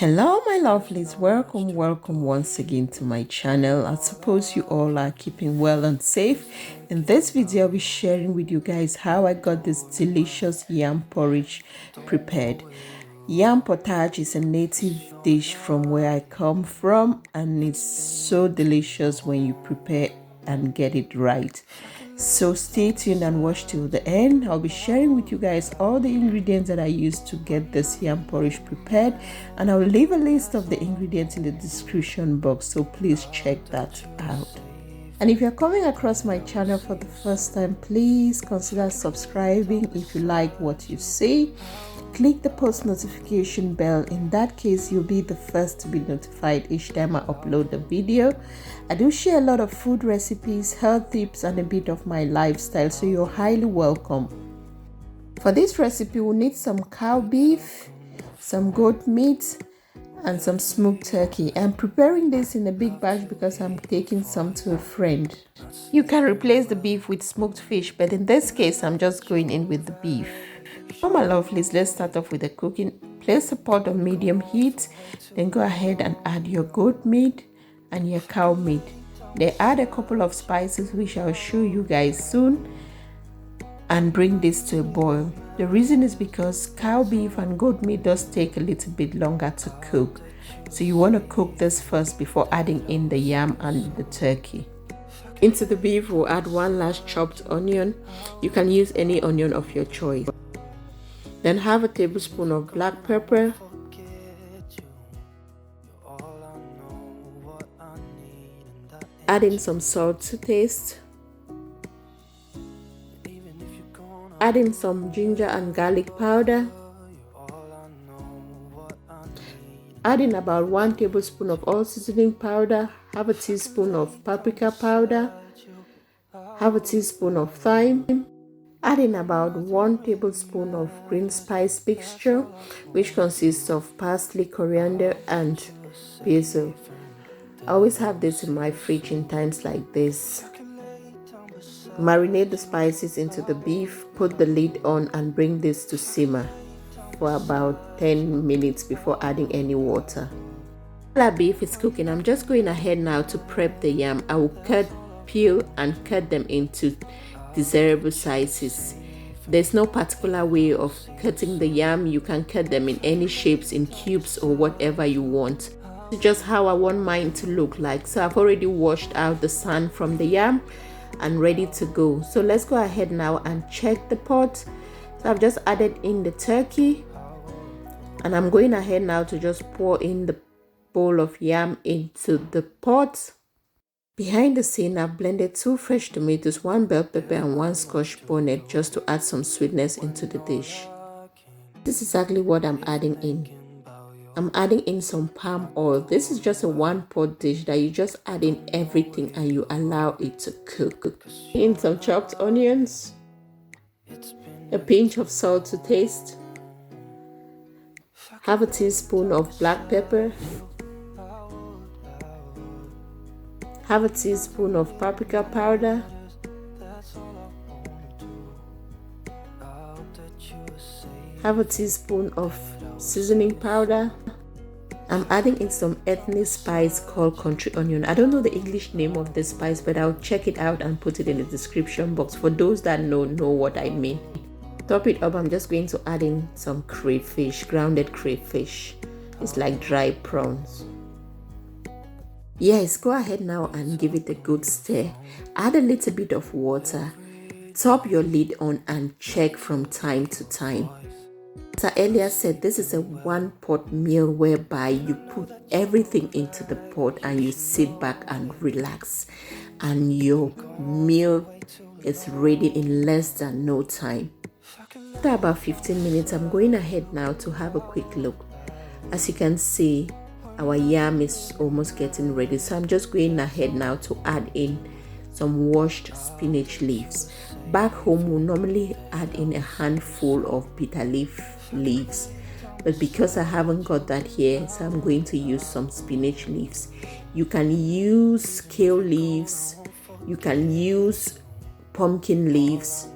Hello my lovelies, welcome once again to my channel. I suppose you all are keeping well and safe. In this video I'll be sharing with you guys how I got this delicious yam porridge prepared. Yam pottage is a native dish from where I come from, and it's so delicious when you prepare and get it right. So stay tuned and watch till the end. I'll be sharing with you guys all the ingredients that I used to get this yam porridge prepared, and I'll leave a list of the ingredients in the description box, so please check that out. And if you're coming across my channel for the first time, please consider subscribing. If you like what you see, click the post notification bell. In that case, you'll be the first to be notified each time I upload a video. I do share a lot of food recipes, health tips, and a bit of my lifestyle, so you're highly welcome. For this recipe, we'll need some cow beef, some goat meat, and some smoked turkey. I'm preparing this in a big batch because I'm taking some to a friend. You can replace the beef with smoked fish, but in this case, I'm just going in with the beef. Oh my lovelies, let's start off with the cooking. Place a pot on medium heat, then go ahead and add your goat meat and your cow meat. Then add a couple of spices which I'll show you guys soon, and bring this to a boil. The reason is because cow beef and goat meat does take a little bit longer to cook, so you want to cook this first before adding in the yam and the turkey. Into the beef we'll add one large chopped onion. You can use any onion of your choice. Then half a tablespoon of black pepper, add in some salt to taste, add in some ginger and garlic powder, add in about 1 tablespoon of all seasoning powder, half a teaspoon of paprika powder, half a teaspoon of thyme. Add in about 1 tablespoon of green spice mixture, which consists of parsley, coriander, and basil. I always have this in my fridge in times like this. Marinate the spices into the beef, put the lid on, and bring this to simmer for about 10 minutes before adding any water. While our beef is cooking, I'm just going ahead now to prep the yam. I will peel and cut them into desirable sizes. There's no particular way of cutting the yam. You can cut them in any shapes, in cubes or whatever you want. It's just how I want mine to look like. So I've already washed out the sand from the yam and ready to go. So let's go ahead now and check the pot. So I've just added in the turkey, and I'm going ahead now to just pour in the bowl of yam into the pot. Behind the scene, I've blended 2 fresh tomatoes, 1 bell pepper, and 1 scotch bonnet just to add some sweetness into the dish. This is exactly what I'm adding in. I'm adding in some palm oil. This is just a 1-pot dish that you just add in everything and you allow it to cook. In some chopped onions, a pinch of salt to taste, half a teaspoon of black pepper, half a teaspoon of paprika powder, half a teaspoon of seasoning powder. I'm adding in some ethnic spice called contri onion. I don't know the English name of this spice, but I'll check it out and put it in the description box for those that know what I mean. Top it up, I'm just going to add in some crayfish, grounded crayfish. It's like dry prawns. Yes, go ahead now and give it a good stir. Add a little bit of water. Top your lid on and check from time to time. As I earlier said, this is a 1-pot meal whereby you put everything into the pot and you sit back and relax, and your meal is ready in less than no time. After about 15 minutes, I'm going ahead now to have a quick look. As you can see, our yam is almost getting ready, so I'm just going ahead now to add in some washed spinach leaves. Back home we'll normally add in a handful of bitter leaves, but because I haven't got that here, so I'm going to use some spinach leaves. You can use kale leaves, you can use pumpkin leaves.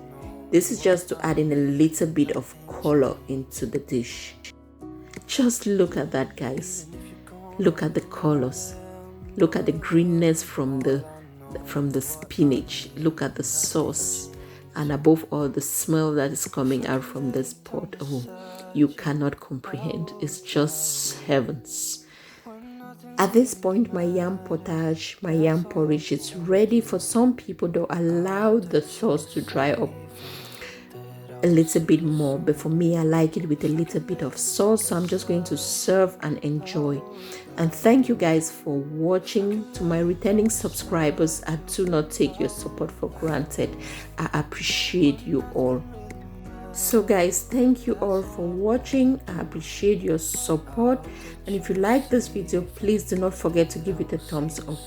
This is just to add in a little bit of color into the dish. Just look at that, guys. Look at the colors. Look at the greenness from the spinach. Look at the sauce, and above all, the smell that is coming out from this pot. Oh, you cannot comprehend. It's just heavens. At this point, my yam pottage, my yam porridge is ready. For some people, they'll allow the sauce to dry up a little bit more, but for me, I like it with a little bit of sauce. So I'm just going to serve and enjoy. And thank you guys for watching. To my returning subscribers, I do not take your support for granted. I appreciate you all. So guys, thank you all for watching. I appreciate your support, and if you like this video, please do not forget to give it a thumbs up,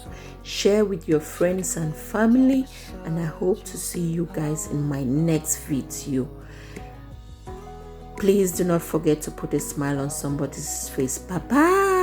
share with your friends and family, and I hope to see you guys in my next video. Please do not forget to put a smile on somebody's face. Bye bye.